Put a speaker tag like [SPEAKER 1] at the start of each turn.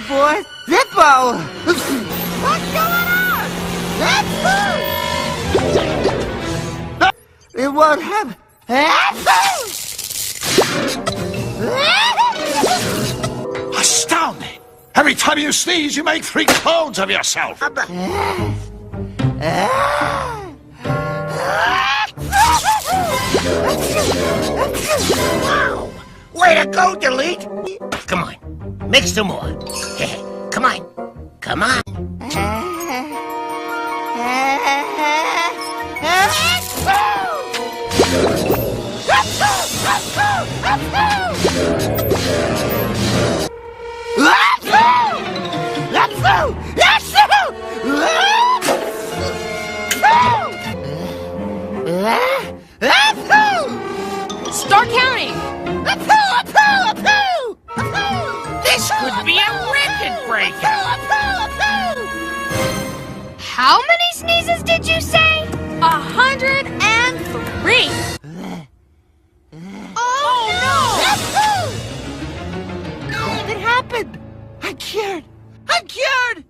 [SPEAKER 1] boy. Zippo! What's going on? Zippo! It won't happen.
[SPEAKER 2] Astounding! Every time you sneeze, you make 3 clones of yourself.
[SPEAKER 3] Wow! Way to go, Delete! Come on, make some more. Come on, come on.
[SPEAKER 4] Start counting!
[SPEAKER 3] This could be a record breaker.
[SPEAKER 4] How many sneezes did you say? 103! Oh no!
[SPEAKER 1] It happened! I'm cured! I'm cured!